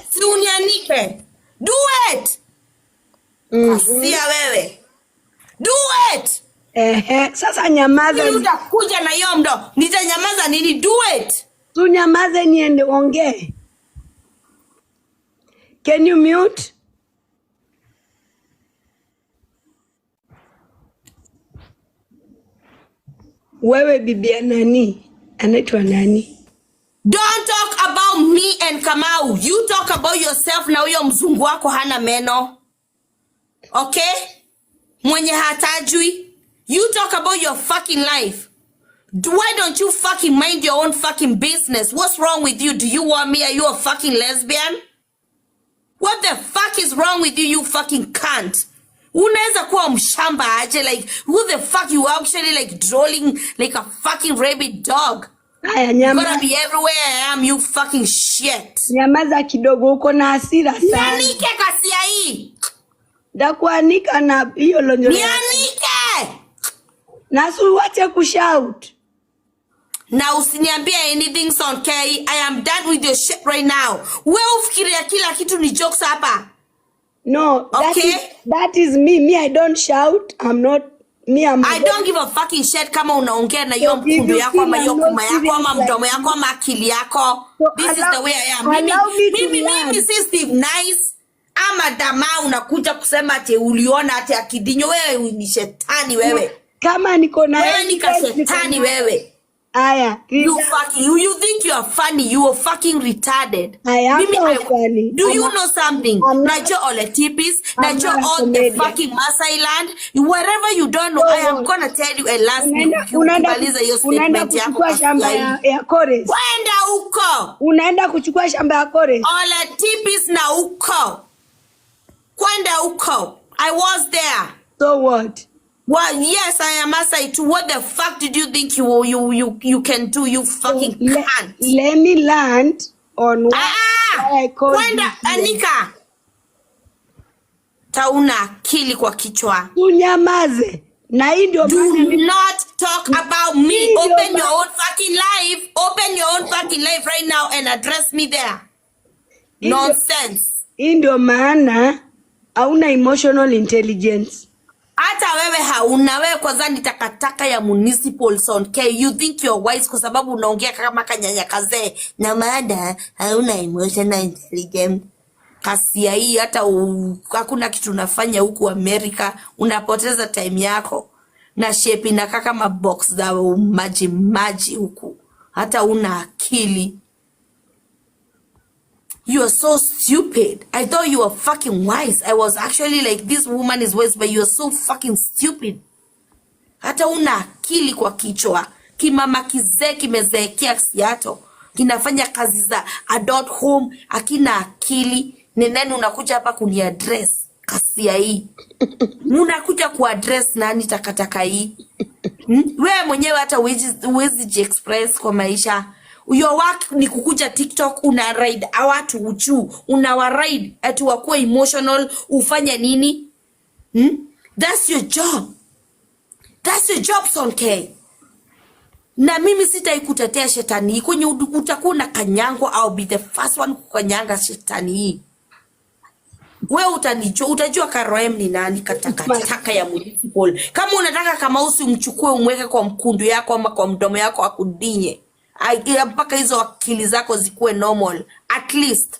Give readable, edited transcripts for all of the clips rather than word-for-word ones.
Si unianike. Do it. Kasia wewe. Do it. Sasa nyamaza. Utakuja na hiyo mdo. Nitanyamaza nini? Do it. Tu nyamaze niende ongee. Can you mute? Wewe bibia nani? Anaitwa nani? Don't talk about me and Kamau. You talk about yourself na huyo mzungu wako hana meno. Okay? Mwenye hatajui. You talk about your fucking life. Why don't you fucking mind your own fucking business? What's wrong with you? Do you want me? Are you a fucking lesbian? What the fuck is wrong with you, you fucking cunt? Unaweza kuwa mshamba aje? Like, who the fuck you actually like drooling like a fucking rabid dog? Aya, You gotta be everywhere I am, you fucking shit. Nyamaza kidogo, uko na hasira sana. Nianike kasia hii. Ndakuanika na hiyo lonjo. Nianike! Nasu wache kushout. Na usiniambia anything son K. I am done with your shit right now. Wewe ufikiria kila kitu ni jokes hapa. No, okay? That is me. Me, I don't shout. I'm not me. I don't give a fucking shit kama unaongea na hiyo mkundu yako ama hiyo kuma yako ama mdomo yako ama akili yako. This is the way I am. Mimi si Steve Nice. Ama dama unakuja kusema ati uliona ati akidinyo. Wewe ni shetani wewe. Kama niko na wewe ni shetani wewe. Aya, you think you are funny? You are fucking retarded. I am funny. Do you know something? Najo ole tipis, najo all the fucking Masai land. Wherever you don't know, I am gonna tell you a last thing. Ukimaliza hiyo statement yako kwa shamba ya Kores. Kwenda huko. Unaenda kuchukua shamba ya Kores. Ole tipis na huko. Kwenda huko. I was there. So what? Well, yes, I am Masai too. What the fuck did you think you can do? You fucking can't. Let me land on what I call Kwenda Anika. Tauna akili kwa kichwa. Unyamaze. Na hii ndio do not talk about me. Open your own fucking life. Open your own fucking life right now and address me there. Nonsense. Hii ndio maana hauna emotional intelligence. Hata wewe hauna. Wewe kwanza ni takataka ya municipal son K. You think you're wise kwa sababu unaongea kama kanyanya kazee. Na maana hauna emotional intelligence. Kasia hii hata hakuna kitu unafanya huku Amerika. Unapoteza time yako. Na shape inakaa kama box za maji huku. Hata una akili. You are so stupid. I thought you were fucking wise. I was actually like, this woman is wise, but you are so fucking stupid. Hata una akili kwa kichwa. Kimama kizee kimezeekea Seattle. Kinafanya kazi za adult home. Akina akili. Ni nani unakuja hapa kuniaddress? Kasia hii. Unakuja kuaddress nani takataka hii? Wewe mwenyewe hata uwezi ji-express kwa maisha. Your work ni kukuja TikTok una ride watu uchu, unawa ride ati wakuwa emotional, ufanya nini? That's your job. That's your job son K. Na mimi sitaikutetea shetani hii. Kwenye utakuwa na kanyango au be the first one kukanyanga shetani hii. Wewe utajua Karoem ni nani katakataka ya municipal. Kama unataka kama umchukue umweke kwa mkundu yako ama kwa mdomo yako akudinye. Mpaka hizo akili zako zikuwe normal. At least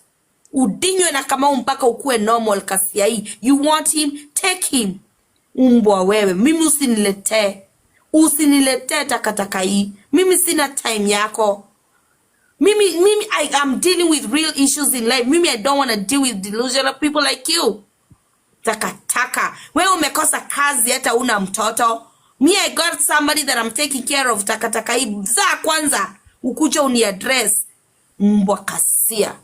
udinywe na kama mpaka ukuwe normal kasia hii. You want him, take him. Umbwa wewe. Mimi usiniletee takataka hii. Mimi sina time yako. Mimi I am dealing with real issues in life. Mimi I don't want to deal with delusional people like you. Takataka. Wewe umekosa kazi hata una mtoto. Me I got somebody that I'm taking care of. Takataka hii za kwanza ukuja uniaddress. Mbwa kasia.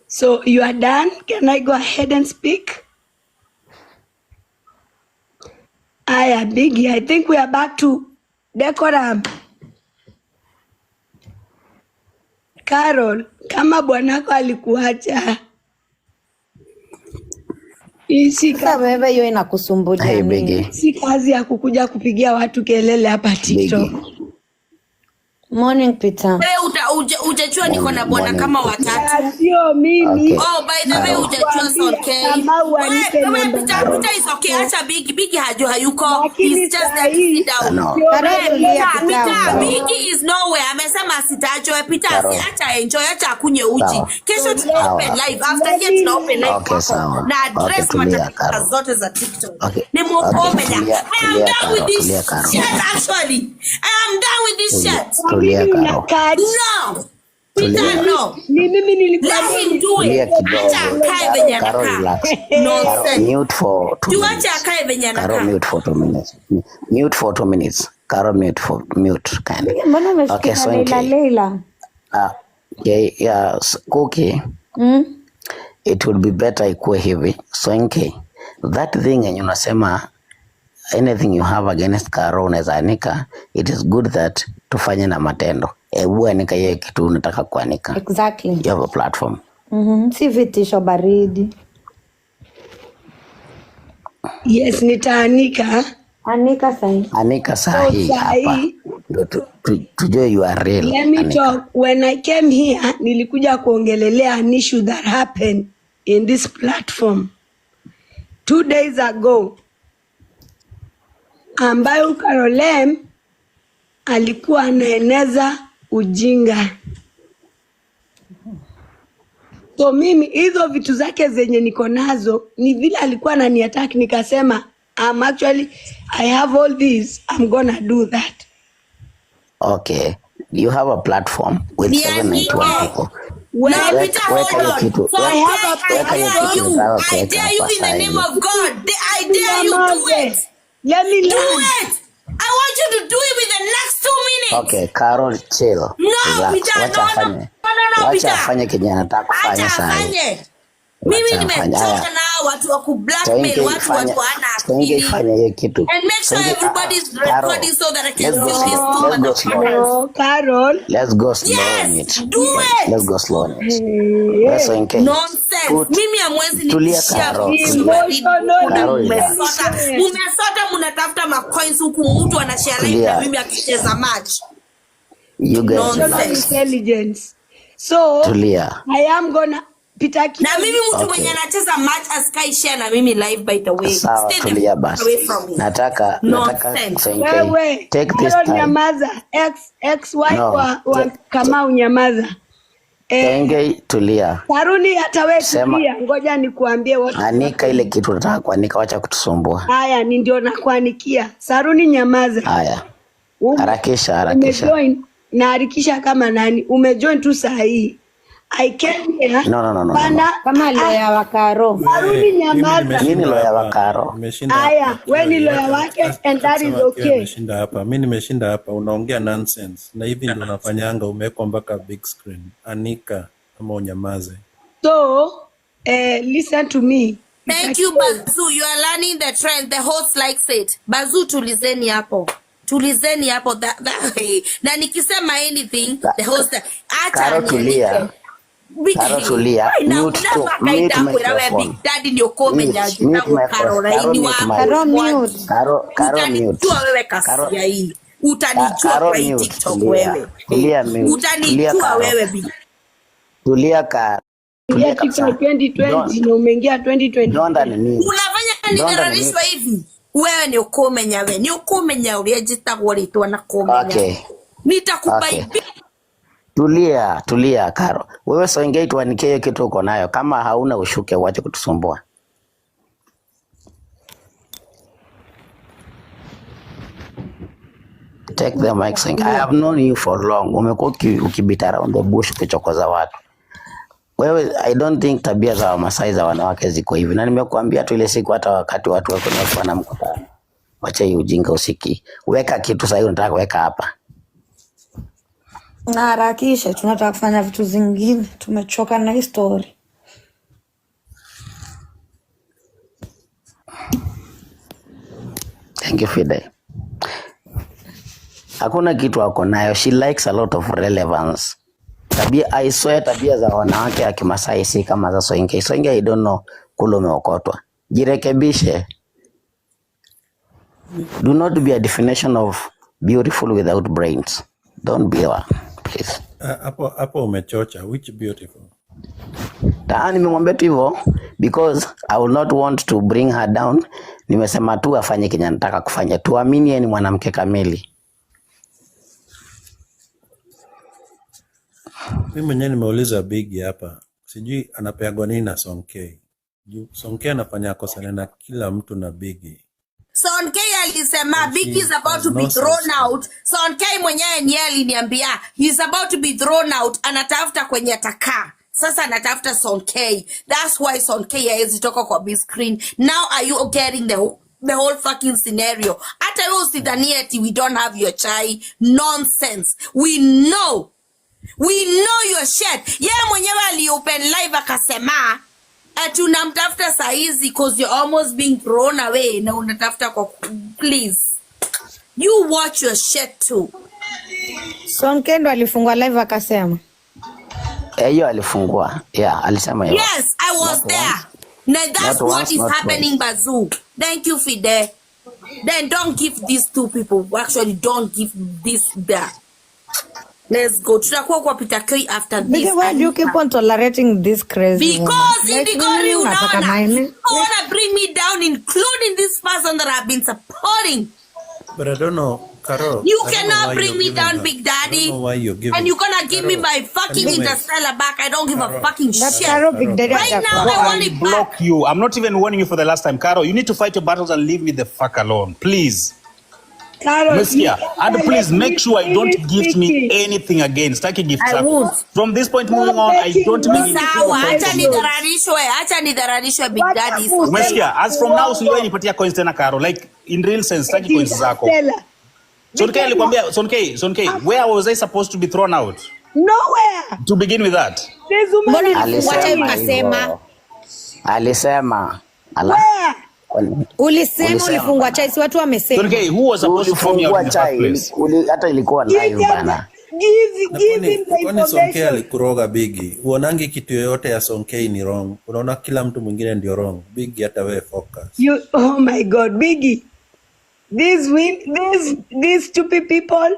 So you are done? Can I go ahead and speak? Aya, Biggie, I think we are back to decorum. Carol, kama bwanako alikuacha. Sasa wewe hiyo inakusumbulia nini? Si kazi ya kukuja kupigia watu kelele hapa TikTok. Morning Peter. Wewe Hujajua niko na bwana kama watatu. Sio mimi. Oh, by the way, hujajua Sonke. Pita is okay. Acha Biggie hayuko. He's just there to sit down. Biggie is nowhere. Amesema sitajua. Pita acha enjoy, acha akunywe uji. Kesho tuna open live. After here tuna open live. Na address matatizo zote za TikTok. Ni mkomenya. I am done with this shit actually. I am done with this shit. No. Pita no. Mimi nilikuwa let him do it. Acha akae venye anakaa. Nonsense. Mute for 2 minutes. Tuache akae venye anakaa. Karo mute for 2 minutes. Mute for 2 minutes. Karo mute kind. Mbona umesikia Leila? Yeah, Cookie. It would be better ikuwe hivi. Sonke, that thing yenye unasema anything you have against Karo unaweza anika, it is good that tufanye na matendo. Ebu anika hiyo kitu unataka kuanika. Exactly. You have a platform. Si vitisho baridi. Yes, nitaanika. Anika sahi. Anika sahi hapa. Tujue you are real. Let me talk. When I came here, nilikuja kuongelelea an issue that happened in this platform 2 days ago, ambayo Carolem alikuwa anaeneza ujinga. So mimi hizo vitu zake zenye niko nazo ni vile alikuwa ananiattack, nikasema I have all this, I'm gonna do that. Okay, you have a platform with 791 people. I dare you in the name of God. I dare you do it. Let me do it. I want you to do it with the next 2 minutes. Okay, Carol, chill. No, Peter, no, Wacha afanye kenye anataka kufanya sasa. Mimi nimechoka na watu wa kublackmail, watu ana akili. Fanya hiyo kitu. And make sure everybody's recording so that I can feel this too. Carol, let's go slow on it. Do it. Let's go slow on it. Nonsense. Mimi amwezi nitishia. Umesota mnatafuta ma coins huku mtu anashare live na mimi akicheza match. You guys intelligence. So tulia. I am gonna Pitaki. Na mimi mtu mwenye anacheza match askai share na mimi live by the way. Sawa, tulia basi. Nataka wewe take this time. Nyamaza x y wa kama unyamaza. Tenge tulia. Karuni hata wewe tulia. Ngoja nikuambie wote. Anika ile kitu nataka kuanika, wacha kutusumbua. Haya, ni ndio nakuanikia. Saruni nyamaza. Haya. Harakisha. Umejoin na harikisha kama nani? Umejoin tu saa hii. I came here. No. Kama lawyer wa Karo. Saruni nyamaza. Mimi lawyer wa Karo. Haya, wewe ni lawyer wake and that is okay. Nimeshinda hapa. Mimi nimeshinda hapa. Unaongea nonsense. Na hivi ndio unafanyanga, umeweka mpaka big screen. Anika ama unyamaze. So, listen to me. Thank you, Bazu. You are learning the trend. The host likes it. Bazu, tulizeni hapo. Na nikisema anything, the host Karo tulia. Karo tulia. Mute Big Daddy ndio komenya na Caroline wa Karo mute. Tu wewe kasi ya hii. Utanijua kwa TikTok wewe. Utanijua wewe Big. Tulia Karo. Tulia TikTok 2020 na umeingia 2020. Donda ni nini? Unafanya nigararishwa hivi. Wewe ni ukomenya wewe. Ni ukomenya uliejita kuletwa na komenya. Okay. Nitakubai. Tulia Karo. Wewe Soingei tuanikie hiyo kitu uko nayo. Kama hauna ushuke uache kutusumbua. Take the mic Soingei. I have known you for long. Umekuwa ukibita around the bush kuchokoza watu. Wewe, I don't think tabia za Wamasai za wanawake ziko hivi. Na nimekuambia tu ile siku hata wakati watu wako na mkutano. Wacha hii ujinga usiki. Weka kitu sasa unataka kuweka hapa. Na harakisha, tunataka kufanya vitu zingine. Tumechoka na hii story. Thank you Fide. Hakuna kitu wako nayo. She likes a lot of relevance. I swear tabia za wanawake ya Kimasai si kama za Soingei. Soingei I don't know kule umeokotwa. Jirekebishe. Do not be a definition of beautiful without brains. Don't be one, please. Hapo umechocha. Which beautiful? Nimemwambia tu hivyo because I will not want to bring her down. Nimesema tu afanye kenye nataka kufanya. Tuamini yeye ni mwanamke kamili. Mimi mwenyewe nimeuliza Biggie hapa. Sijui anapeagwa nini na Sonkei. Sonkei anafanya kosa na kila mtu na Biggie. Sonkei alisema Biggie is about to be thrown out. Sonkei mwenyewe ni aliniambia he's about to be thrown out, anatafuta kwenye atakaa. Sasa anatafuta Sonkei. That's why Sonkei haezi toka kwa big screen. Now are you getting the whole fucking scenario? Hata wewe usidhanie ati we don't have your chai. Nonsense. We know your shit. Yeye mwenyewe aliopen live akasema tunamtafuta saizi cause you're almost being thrown away na unatafuta kwa please. You watch your shit too. Sonkei ndo alifungua live akasema. Hiyo alifungua. Yeah, alisema hiyo. Yes, I was there. Now that's what is happening, Bazoo. Thank you, Fide. Then don't give these two people. Actually, don't give this there. Let's go. Tutakuwa kwa Pitakoi after this. Because why do you keep on tolerating this crazy because woman? Indigori Unataka unaona. nini? You wanna bring me down, including this person that I've been supporting. But I don't know, Carol. You cannot bring me down, Big Daddy. I don't know why you're giving. And you're gonna give me my fucking Anyway. Interstellar back. I don't give a fucking That's shit. Carol Big Daddy. Right now, I want it back. Block you. I'm not even warning you for the last time, Caro. You need to fight your battles and leave me the fuck alone, please. Carol, Meskia, and please make sure I don't gift me speaking. anything again. Staki gift. I won't. From this point moving on, I don't make anything. Sawa, acha nidharanishwe Big Daddy. Meskia, as from now, usiwe nipatia coins tena, Caro. Like in real sense, staki coins zako. Sonkei alikwambia, Sonkei, where was I supposed to be thrown out? Nowhere. To begin with that. This woman Mbona is alifungua time Alisema kasema? hivyo. Alisema. Ala. where? Ulisema ulifungua chai, si watu wamesema. Sonkei, who was supposed to throw me out in the first place? Hata ilikuwa Give live them bana. give him the Kwani Sonkei information. alikuroga Biggie? Uonangi kitu yoyote ya Sonkei ni wrong. Unaona kila mtu mwingine ndio wrong. Biggie hata wewe focus. Oh my God, Biggie. These stupid people.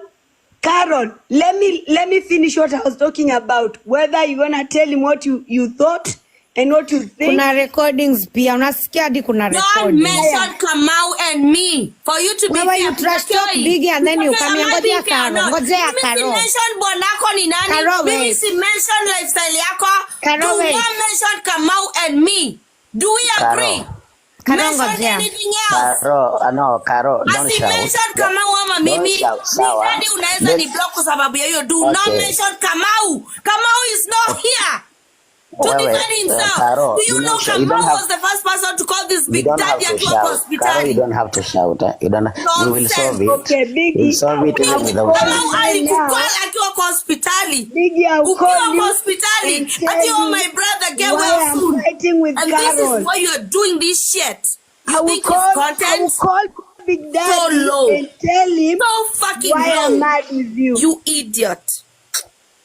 Carol, let me finish what I was talking about. Whether you're gonna tell him what you thought and what you think. Kuna recordings pia, unasikia hadi kuna Don't recordings. mention Kamau and me. For you to be Wewe you trash talk Biggie and then you come here. Ngojea Caro, ngojea Caro. Mimi si mention bwanako ni nani. Caro, Mimi wait. si mention lifestyle yako. Caro, Do wait. not mention Kamau and me. Do we agree? Caro, Mention ngojea. anything else. Caro, don't Asi shout. mention Kamau ama mimi. Don't shout, sawa. Hadi unaweza ni block kwa sababu ya hiyo. Do not Okay. mention Kamau. Kamau is not here to Wewe, defend himself. Caro, Do you know you don't Kamau have- was the first person to call this You Big don't have Daddy to akiwa shout. hospitali? Caro, you don't have to shout. You don't. We will solve it. Okay, Biggie. We'll solve it even without Kamau you. alikukall akiwa kwa hospitali. Biggie, I'll Ukiwa call you kwa hospitali. and tell Ati oh you my brother get why well I'm soon. fighting with And this Carol. is why you're doing this shit. I You will think it's call content? Big Daddy low. and tell him So fucking why I'm low. mad with you. You idiot.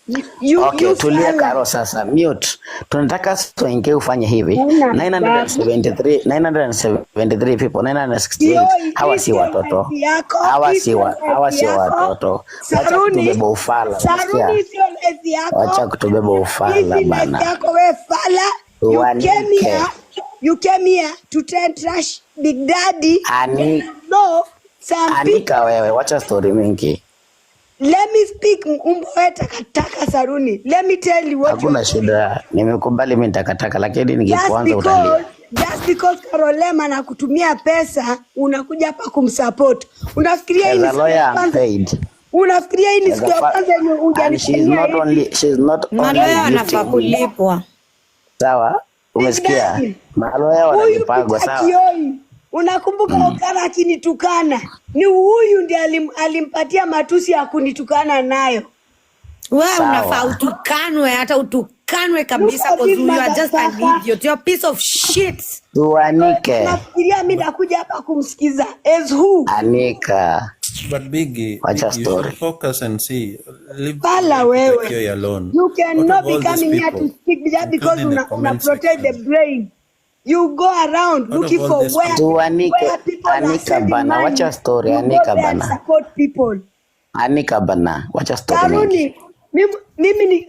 Okay, tulia fella. Caro sasa. Mute. Tunataka Sonkei ufanye hivi. Hauna 973 people, 968. Hawa si watoto. Hawa si watoto. Wacha kutubeba ufala. Unasikia? Saruni sio lezi yako. Wacha kutubeba ufala Hizi lezi bana. yako we fala. Tuanike. You came here to trash Big Daddy. No, some people. Anika wewe, wacha story mingi. Let me speak umboe takataka Saruni. Let me tell you what Hakuna shida. Nimekubali mimi nitakataka lakini nikikuanza utalia. just because Carolema na kutumia pesa unakuja hapa kumsupport. Unafikiria hii ni As a lawyer I'm paid. Unafikiria hii ni siku ya kwanza yenye And she's not Maloya only wanafaa gifting me. kulipwa. Sawa? Umesikia? Maloya wanalipagwa sawa? Kioi. Unakumbuka Okara akinitukana? Ni huyu ndiye alimpatia matusi ya kunitukana nayo. Wewe Sawa. unafaa utukanwe, hata utukanwe kabisa Look at because this you are just an motherfucker. idiot. You're a piece of shit. Tuanike. Nafikiria mimi nakuja hapa kumsikiza. As who? Anika. But Biggie, Wacha you story. should focus and see. Leave Pala wewe. Pitakoi alone. You What cannot of be all these coming here people, to speak just because including the una comment protect the section? brain. You go around What looking of for all these where Tuanike. people are Anika sending bana. money. Wacha story. You go Anika there and bana. support people. Anika bana. Wacha story mingi. Saruni, Mimi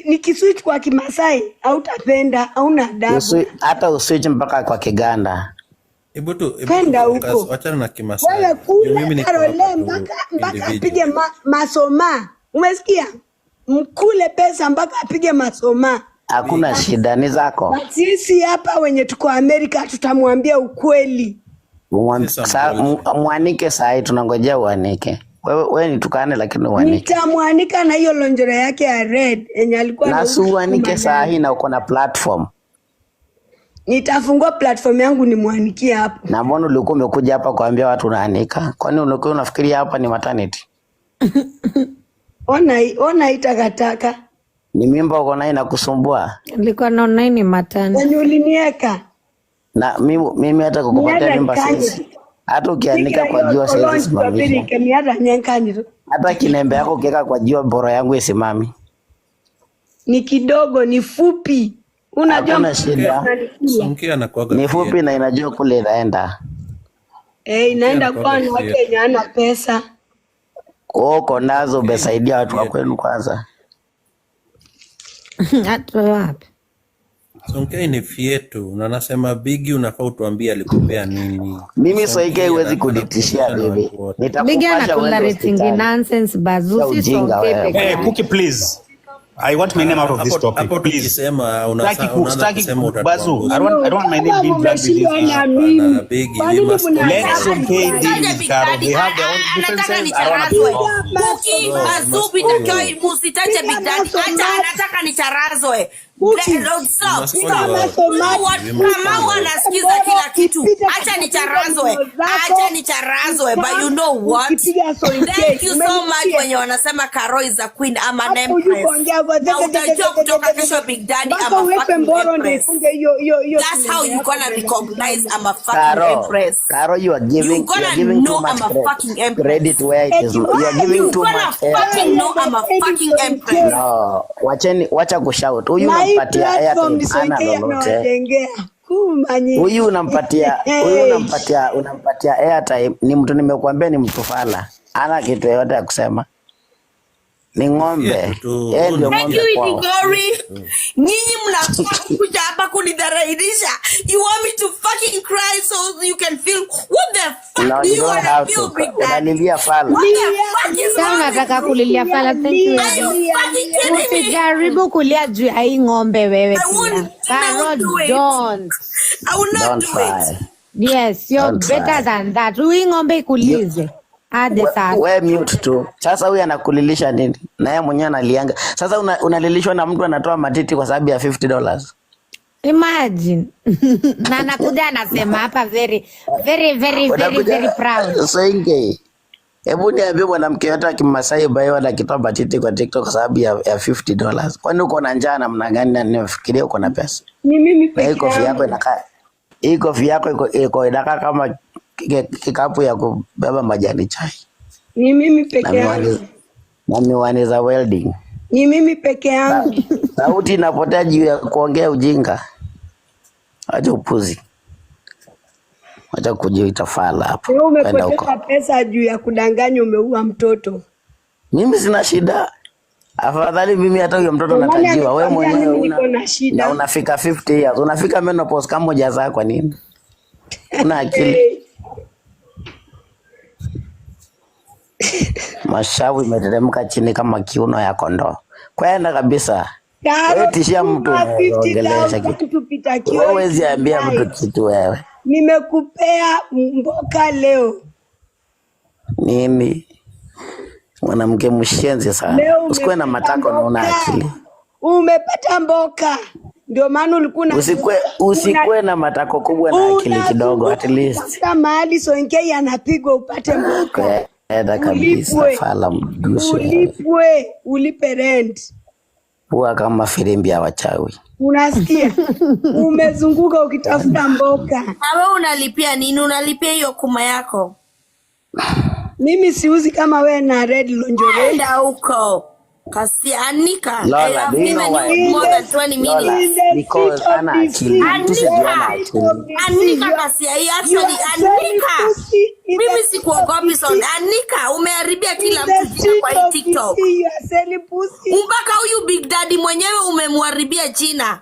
nikiswitch kwa Kimasai hautapenda, hauna adabu. Hata uswitch mpaka kwa Kiganda. Penda huko. Wachana na Kimasai. Wewe kule Karole mpaka apige masoma. Umesikia? Mkule pesa mpaka apige masoma. Hakuna shida, ni zako. Sisi hapa wenye tuko Amerika tutamwambia ukweli. Mwanike sahi, tunangojea uanike. Wewe nitukane lakini uanike. Nitamwanika na hiyo lonjera yake ya red yenye alikuwa na uanike sahi na uko na platform. Nitafungua platform yangu nimwanikie hapo. Na mbona ulikuwa umekuja hapa kuambia watu unaanika? Kwani ulikuwa unafikiria hapa ni maternity? Ona itakataka. Ni mimba uko nayo inakusumbua? Nilikuwa naona ni maternity. Wenye ulinieka. Na mimi hata kukupatia mimba sisi. Hata ukianika kwa jua sisi simamisha. Hata kinembe yako ukiweka kwa jua boro yangu isimami. Ni kidogo, ni fupi. Unajua shida. Ni fupi na inajua kule inaenda. Inaenda kwa wake yenye ana pesa. Uko nazo umesaidia watu wa kwenu kwanza. Hata wapi? Sonkei ni fietu na nasema Bigi unafaa utuambie alikupea nini. Mimi Sonkei huwezi kuditishia bibi. Bigi anakula rating nonsense bazu si Sonkei. Hey, Cookie please. I want my name out of this topic, please. Bazu, I don't want my name being dragged with this. Let Sonkei deal with Karo. They have their own differences. I don't want to Cookie, Bazu, bitakoi, musitache Big Daddy. Acha anataka nicharazwe. Kama wanasikiza kila kitu. Acha nicharazwe. But you know what? Thank you so much when you wanasema Karo is a queen. I'm an empress. Na utajua kutoka kesho Big Daddy, I'm a fucking empress. That's how you gonna recognize I'm a fucking empress. Karo, you are giving too much credit where it is. You are giving too much fucking know I'm a fucking empress. No, wacha kushout. Huyu unampatia airtime ana lolote. Huyu unampatia airtime, ni mtu nimekuambia ni mtu fala. Ana kitu yote ya kusema. Ni ng'ombe. Ndio ng'ombe kwao. Nyinyi mnakuja hapa kunidharaulisha. You want me to fucking cry so you can feel what the fuck no, do you want to feel, Big Daddy? Unalilia fala. Sasa nataka kulilia fala, thank you. Usijaribu kulia juu ya hii ng'ombe wewe pia. Karo, don't. I will not do it. Yes, you're better than that. Hii ng'ombe ikulize. We mute tu. Sasa huyu anakulilisha nini? Na yeye mwenyewe analianga. Sasa unalilishwa na mtu anatoa matiti kwa sababu ya $50. Imagine. Na anakuja anasema hapa very proud. Sonkei. Hebu niambie mwanamke yote wa Kimasai bayo anakitoa matiti kwa TikTok kwa sababu ya $50. Kwani uko na njaa namna gani na nifikiria uko na pesa? Ni mimi pekee. Hii kofia yako inakaa. Hii kofia yako iko inakaa kama kikapu ya kubeba majani chai. Ni mimi peke yangu. Na miwani za welding. Ni mimi peke yangu. Sauti inapotea juu ya kuongea ujinga. Acha upuzi. Acha kujiita fala hapo. Wewe umepoteza pesa juu ya kudanganya umeua mtoto. Mimi sina shida. Afadhali mimi hata huyo mtoto natajiwa. Wewe mwenyewe na unafika 50 years. Unafika menopause kama moja zako kwa nini? Una akili. Mashavu imeteremka chini kama kiuno ya kondoo. Kwenda kabisa. Wewe tishia mtu ongelesha kitu. Wewe huwezi ambia mtu kitu wewe. Nimekupea mboka leo. Nini? Mwanamke mshenzi sana. Usikuwe na matako na una akili. Umepata mboka. Ndio maana ulikuwa usikwe na matako kubwa na akili kidogo at least. Kama mahali Sonkei anapigwa upate mboka. Eda kabisa fala mdusu. Ulipe rent. Huwa kama filimbi ya wachawi. Unasikia? Umezunguka ukitafuta mboka. Na wewe unalipia nini? Unalipia hiyo kuma yako? Mimi siuzi kama wewe na red lingerie. Enda huko. Kasi Anika, I Lola, have do you know given why? you more than 20 minutes. Lola, In the because seat of ana the akili. sea. Mtu sijuana Anika, akili. Anika kasi You actually are selling Anika. pussy in Mimi the seat of sikuogopi the son. sea. Anika, umeharibia In kila the mtu jina seat kwa hii of the TikTok. sea, you are selling pussy. Mpaka huyu Big Daddy mwenyewe umemharibia jina.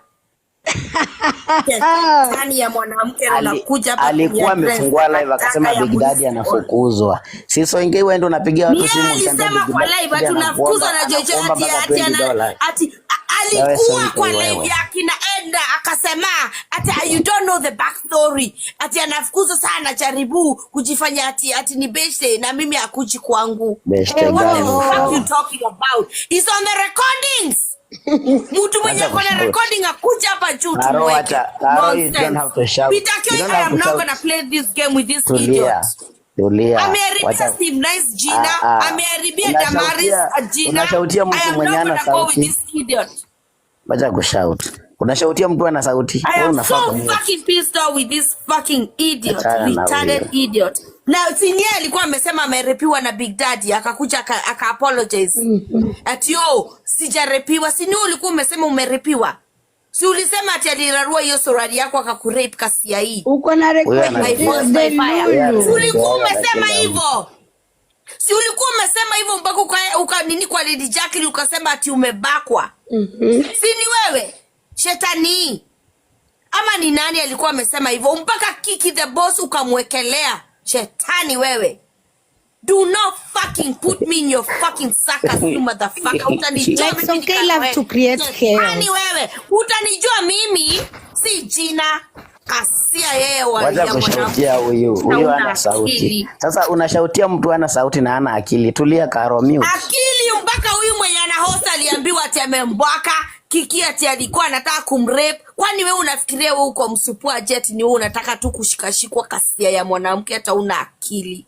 Tani ya mwanamke anakuja hapa Alikuwa amefungua live akasema Big Daddy anafukuzwa. Si Soinkei wewe ndio unapigia watu simu alisema kwa live ati unafukuzwa na Jojo ati alikuwa kwa live yake na Enda akasema ati you don't know the backstory ati anafukuzwa sana jaribu kujifanya ati ni beshte na mimi akuji kwangu. Beshte gani? What are you talking about? It's on the recordings. Mtu mwenye kona recording akuja hapa juu tumweke. You don't have to shout. I am not gonna play this game with this idiot. Tulia. Ameharibia Steve Nice jina, ameharibia Damaris jina. Unashautia mtu mwenye ana sauti. Wacha kushout. Unashautia mtu ana sauti. I am so fucking pissed off with this fucking idiot, retarded idiot. Na sinye alikuwa amesema amerepiwa na Big Daddy, akakuja aka apologize. Ati sijarepiwa. Si ni ulikuwa umesema umerepiwa? Si ulisema ati alirarua hiyo sorari yako akakurape kasi ya hii. Uko na record by force by fire. Ulikuwa umesema hivyo. Si ulikuwa umesema hivyo mpaka uka nini kwa Lady Jackie ukasema ati umebakwa. Si ni wewe? Shetani. Ama ni nani alikuwa amesema hivyo mpaka Kiki the Boss ukamwekelea? Shetani wewe. Do not fucking put me in your fucking circus, you motherfucker. Utanijua like Sonkei love to create chaos. Shetani wewe. Utanijua mimi si jina kasia yeye wa wacha kushautia huyu ana sauti. Sasa unashautia mtu ana sauti na ana akili. Tulia Karo, mute. Akili mpaka huyu mwenye ana host aliambiwa ati amembwaka Kiki ati alikuwa anataka kumrape. Kwani wewe unafikiria wewe uko msupua jet ni wewe unataka tu kushikashikwa kasia ya mwanamke hata una akili.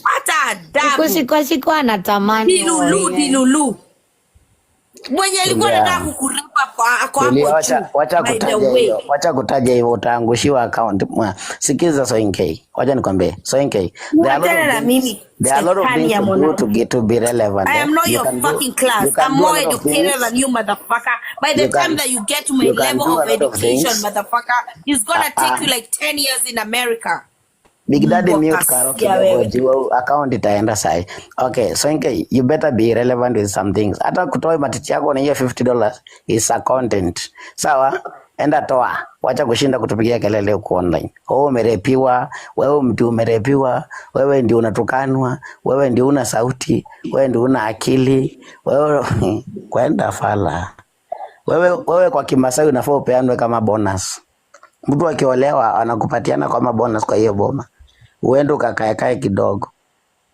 Hata adabu. Kushikwa anatamani. Dilulu. Mwenye alikuwa anataka kukurepa kwa hapo. Wacha kutaja hiyo utaangushiwa account. Sikiza Soinkei. Wacha nikwambie Soinkei. There are a lot of things to do to be relevant. I am not your fucking class. I'm more educated than you, motherfucker. By the time that you get to my level of education, motherfucker, it's gonna take you like 10 years in America. Big Daddy mute Karo kidogo, account itaenda sai. Okay, Soinkei, you better be relevant with some things. Hata kutoa matiti yako na hiyo $50 is a content. Sawa? Enda toa. Wacha kushinda kutupigia kelele huko online. Wewe umerepiwa, wewe mtu umerepiwa, wewe ndio unatukanwa, wewe ndio una sauti, wewe ndio una akili, wewe kwenda fala. Wewe kwa Kimasai unafaa upeanwe kama bonus. Mtu akiolewa anakupatiana kama bonus kwa hiyo boma. Uende ukakae kidogo.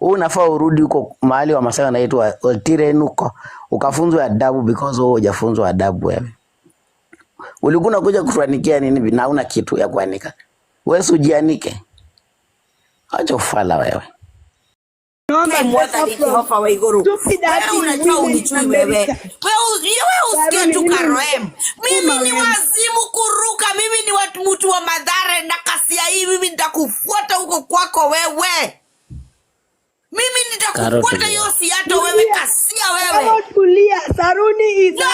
Unafaa urudi huko mahali wa Masai wanaitwa Otirenuko ukafunzwe adabu because wewe hujafunzwa adabu wewe. Ulikuwa unakuja kutuanikia nini na una kitu ya kuanika? Wewe usijianike. Acha ufala wewe. Mimi ni wazimu kuruka. Mimi ni mtu wa Madhare na kasia hii. Mimi nitakufuata huko kwako wewe. Mimi nitakufuata hiyo siato wewe kasia wewe. Tulia, Saruni is no.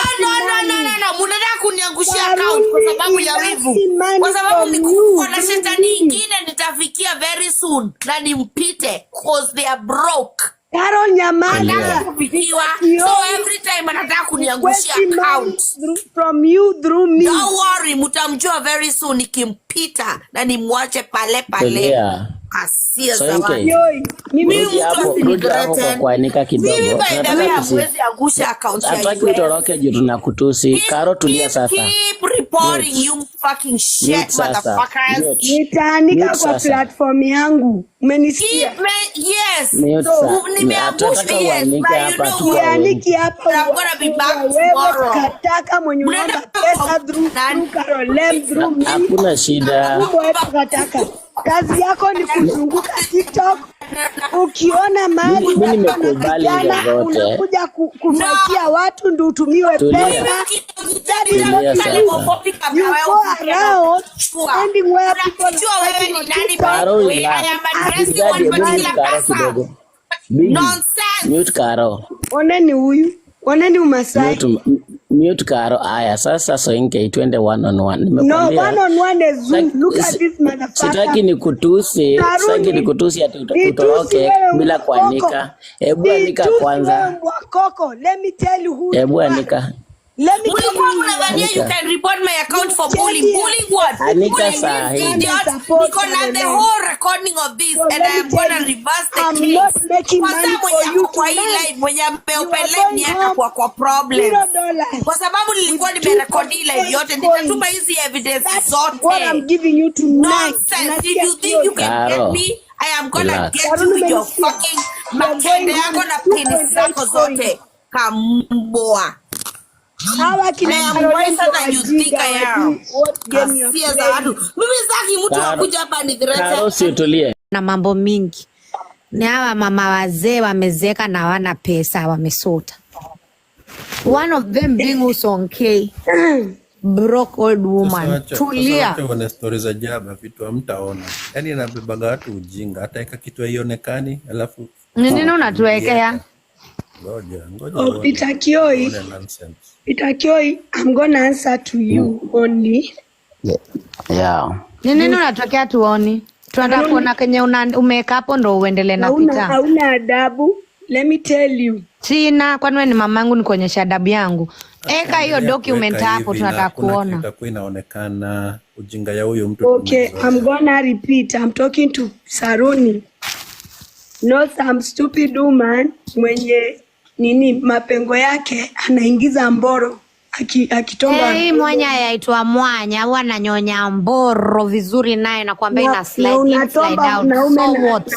Munataka kuniangushia account kwa sababu ya wivu. Kwa sababu nikuwa na shetani ingine nitafikia very soon na nimpite cause they are broke. Karo nyamaza. So every time anataka kuniangushia account from you through me. Don't worry, mtamjua very soon nikimpita na nimwache pale. Asia Soinkei. Mimi rudi hapo kwa kuanika kidogo. Tunataka kuwezi angusha account ya. Hataki utoroke juu tunakutusi. Karo tulia sasa. Keep reporting you fucking shit motherfuckers. Nitaanika kwa platform yangu. Umenisikia? Yes. Nimeangusha hapa tu. Yaaniki hapa. I'm gonna be back tomorrow. Kataka mwenye unaomba pesa through Carolem through me. Hakuna shida. Kataka. Kazi yako ni kuzunguka TikTok. Ukiona mali mimi nimekubali hizo zote. Unakuja kufikia watu ndio utumiwe pesa. You go around spending where people are spending. Nonsense. Mute Karo. Oneni huyu. Oneni Umasai. Mute Karo. Aya, sasa Soinke twende one on one. No, one on one is Zoom. Look at this motherfucker. Sitaki nikutusi ati utoroke bila kuanika. Hebu anika kwanza. Let me tell you who. Hebu anika. Let me tell you. You can report my account for bullying. Bullying what? Anika Bullying idiot. Because I have the whole recording of this, so and I am going to reverse the case. I'm not making money for you tonight. Mwenye ameupelea ni hata kwa problem. Kwa sababu nilikuwa nimerekodi live yote, nitatuma hizi evidence zote. What I'm giving you tonight. Nonsense. If you think you can get me, I am gonna get you with your fucking makende yako na penis zako zote. Kamboa. Hawa kina wiser than you think I am. Asia za watu. Mimi sitaki mtu akuja hapa ni Karo, utulie. Na mambo mingi. Ni hawa mama wazee wamezeka na wana pesa wamesota. One of them being Usonkei. Broke old woman. Tulia. Sasa wana stories za jaba vitu hamtaona. Yaani inabebaga watu ujinga. Hata kitu haionekani alafu nini unatuwekea? Ngoja. Peter Kioi, I'm gonna answer to you only. Yeah. Nini unatokea tuoni? Tunataka kuona kenye umeka hapo ndo uendelee na pita. Hauna adabu. Let me tell you. Sina, kwani wewe ni mamangu nikuonyesha adabu yangu. Eka hiyo document hapo tunataka kuona. Itakuwa inaonekana ujinga ya huyo mtu. Okay, I'm gonna repeat. I'm talking to Saruni. Not some stupid woman mwenye nini mapengo yake anaingiza mboro akitonga. Hey, mwanya yaitwa mwanya au ananyonya mboro vizuri naye nakwambia ina slide in, slide out. So what?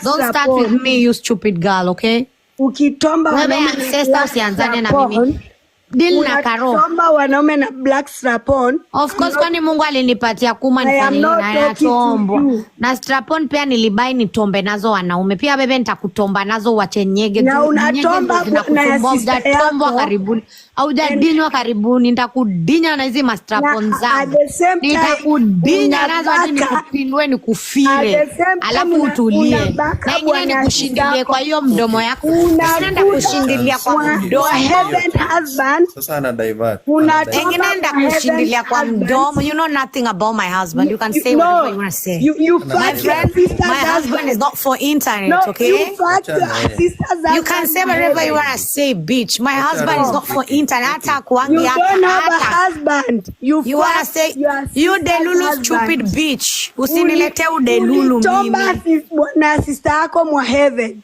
Don't start with me, you stupid girl, okay? Ukitomba wewe ancestor usianzane na mimi. Deal na Karo. Unatomba wanaume na black strap on. Of course, kwani Mungu alinipatia kuma nifanye na tombo. Na strap on pia nilibai nitombe nazo wanaume. Pia bebe nitakutomba nazo wachenyege. Na unatomba na tombo karibuni. Au jadinywa karibuni nitakudinya na hizi ma strap on zangu. Nitakudinya nazo hadi nikupindwe nikufire. Alafu utulie. Na ingine nikushindilie kwa hiyo mdomo yako. Unaenda kushindilia kwa mdomo. Sasa ana divert. Unaenda kushindilia kwa mdomo. You know nothing about my husband. You can say whatever you want to say. My friend, my husband is not for internet, okay? You can say whatever you want to say, bitch. My husband is not for internet. Hata kuangi hata. You don't have a husband. You want to say, you delulu stupid bitch. Usinilete udelulu mimi. Na sister yako mwa heaven.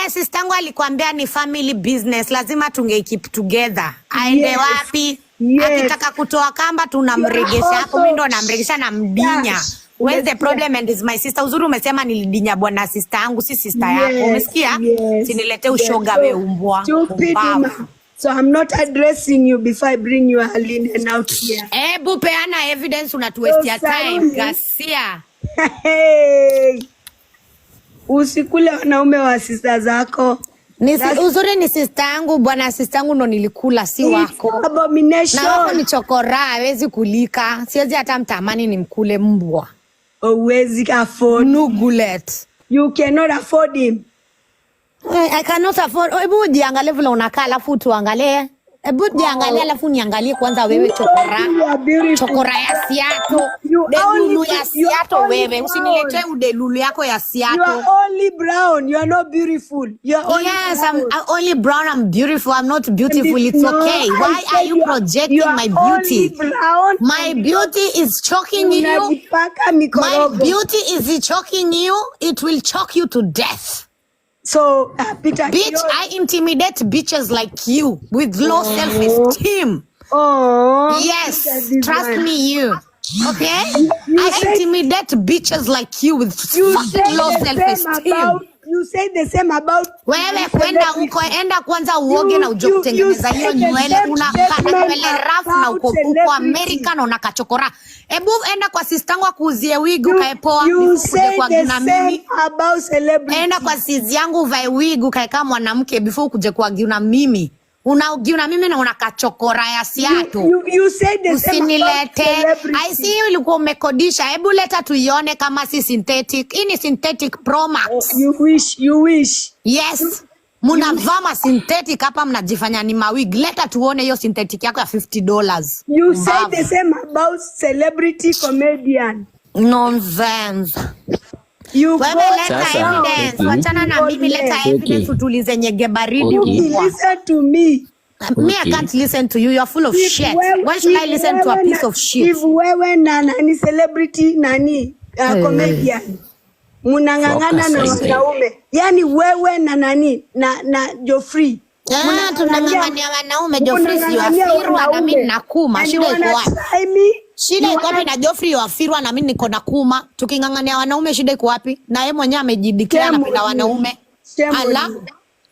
Sister yangu alikwambia ni family business. Lazima tunge keep together. Aende wapi? Akitaka kutoa kamba tunamregesha hapo. Mimi ndo namregesha na mdinya. Where's the problem and is my sister? Uzuri umesema nilidinya bwana sister yangu si sister yako. Umesikia? Sinilete ushoga we umbwa. So I'm not addressing you before I bring you Aline out here. Bupeana evidence unatuwestia time. Gasia. Usikule wanaume wa sister zako. Uzuri ni sister yangu, bwana sister yangu ndo nilikula si wako. Abomination. Na wako ni chokora, hawezi kulika. Siwezi hata mtamani ni mkule mbwa. Huwezi afford. Nugulet. You cannot afford him. I cannot afford. Hebu jiangalie vile unakaa alafu tuangalie. Hebu jiangalie alafu niangalie kwanza wewe chokora. Chokora ya siato. Delulu ya siato wewe. Usiniletee udelulu yako ya siato. You are only brown. You are not beautiful. You are only brown. I'm only brown. I'm beautiful. I'm not beautiful. It's okay. Why are you projecting my beauty? My beauty is choking you. My beauty is choking you. It will choke you to death. So, Peter, bitch, I intimidate bitches like you with low self-esteem. Yes, trust me, you. Okay? I intimidate bitches like you with fucking low self-esteem. You say the same about wewe kwenda huko enda kwanza uoge na uje kutengeneza hiyo nywele unakata nywele rafu na uko America na unakachokora. Hebu enda kwa sister yangu akuuzie wig ukaepoa nikuje kwa gina mimi about celebrity. Enda kwa sis yangu uvae wig ukae kama mwanamke before ukuje kwa gina mimi. Unaogiuna mimi na unakachokora ya siatu. You said the same about Usinilete. celebrity. I see you ulikuwa umekodisha. Hebu leta tuione kama si synthetic. Hii ni synthetic Pro Max. You wish. Yes. Munavama synthetic hapa mnajifanya ni mawig. Leta tuone hiyo synthetic yako ya $50. You said the same about celebrity comedian. Nonsense. You Wewe go leta Sasa, evidence. okay. Wachana na mimi, leta Okay. evidence utulize nyege baridi. Okay. listen to me. Me, I Okay. can't listen to you. You're full of shit. Why should I if listen to a wewe piece na- of shit? If wewe na nani celebrity nani comedian munang'ang'ana na Focus, wanaume, yani wewe na nani na Geoffrey Tunang'ang'ania wanaume. Geoffrey si wafirwa na mimi nakuma. Shida iko wapi? Shida iko wapi na Geoffrey wafirwa na mimi niko nakuma? Tuking'ang'ania wanaume shida iko wapi? Na yeye mwenyewe amejideclare anapenda wanaume. Ala.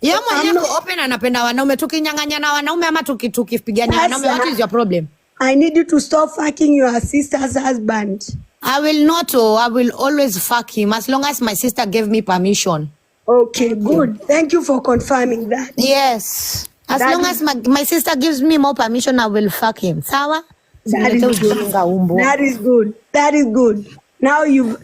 Yeye mwenyewe ako open anapenda wanaume. Tukinyang'anya na wanaume ama tukipigania wanaume, what is your problem? I need you to stop fucking your sister's husband. I will not. I will always fuck him as long as my sister gave me permission. Okay, good. Thank you for confirming that. Yes. As That long is- as my sister gives me more permission, I will fuck him. Sawa? That is good. That is good. That is good. Now you've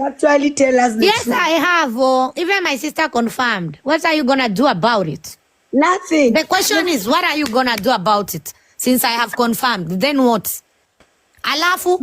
actually tell us the Yes, truth. I have. Oh, even my sister confirmed. What are you gonna do about it? Nothing. The question is, what are you gonna do about it? Since I have confirmed, then what? Alafu,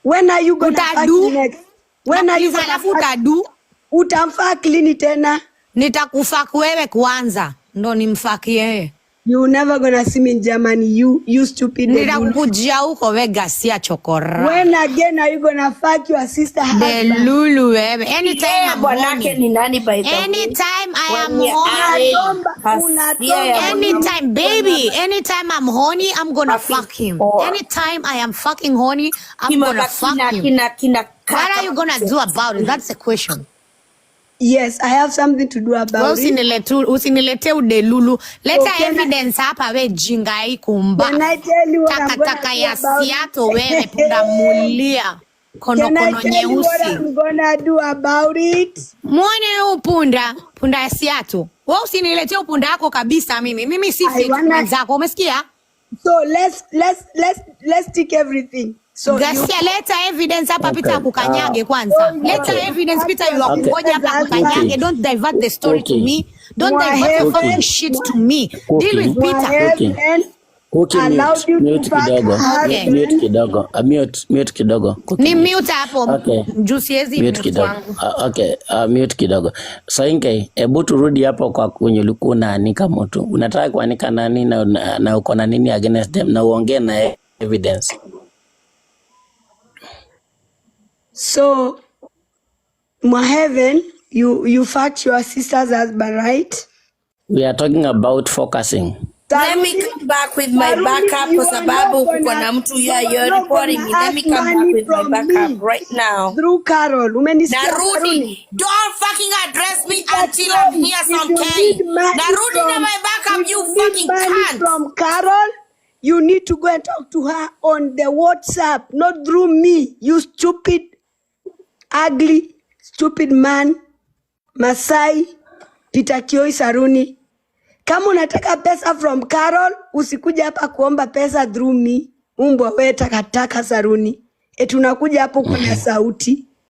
When are you gonna Utadu? fuck next? When are you gonna alafu fuck? utadu, Utamfuck lini tena? nitakufuck wewe kwanza, ndo nimfuck yeye. You never gonna see me in Germany. You stupid. Nitakukujia huko we gasia chokora. When again are you gonna fuck your sister husband? Delulu wewe. Anytime I'm Bwanake horny. ni nani by the way? Anytime I am When horny. Unatomba. Anytime, baby. Anytime I'm horny, I'm gonna fuck him. Anytime I am fucking horny, I'm gonna fuck him. What are you gonna do about it? That's the question. Yes, I have something to do Wewe about it. usinilete udelulu. Leta Okay, evidence hapa we jinga hii kumba. Can I tell you what I'm gonna Takataka do ya about siato wewe punda mulia. Kono Can I kono tell you what nyeusi. I'm gonna do about it? Muone huu punda ya siato. Wewe usinilete upunda yako kabisa mimi. Mimi si I fit wanna- zako, umesikia? So let's take everything. So Gasia, leta evidence hapa Okay. Peter akukanyage kwanza. Leta evidence Peter you akungoja hapa akukanyage. Okay. Don't divert the story to Okay. me. Don't Why divert your heaven- fucking shit to me. Deal with my Peter. husband Okay, allowed you to mute fuck kidogo. her Okay. husband. Mute kidogo. Mute kidogo. Ni mute hapo. Okay. Juu siwezi Mute mute kidogo. wangu. Okay, mute kidogo. Sainke, hebu turudi hapo kwa kwenye ulikuwa unaanika mtu. Unataka kuanika nani na uko na nini against them na uongee na evidence. So Heaven, you fucked your sister's husband, right? We are talking about focusing. Let me come back with my backup kwa sababu kuko na mtu you're reporting me. Let me come back with my backup right now. Through Carol. Umenisikia Karuni? Narudi, don't fucking address me until I'm here If you sometime. need money Narudi na from- my backup, if you need fucking money cunt. from Carol, you need to go and talk to her on the WhatsApp, not through me. You stupid, ugly, stupid man, Masai, Peter Kioi Saruni. Kama unataka pesa from Carol, usikuja hapa kuomba pesa through me. Umbwa wewe takataka Saruni. Eti unakuja hapo kuna sauti.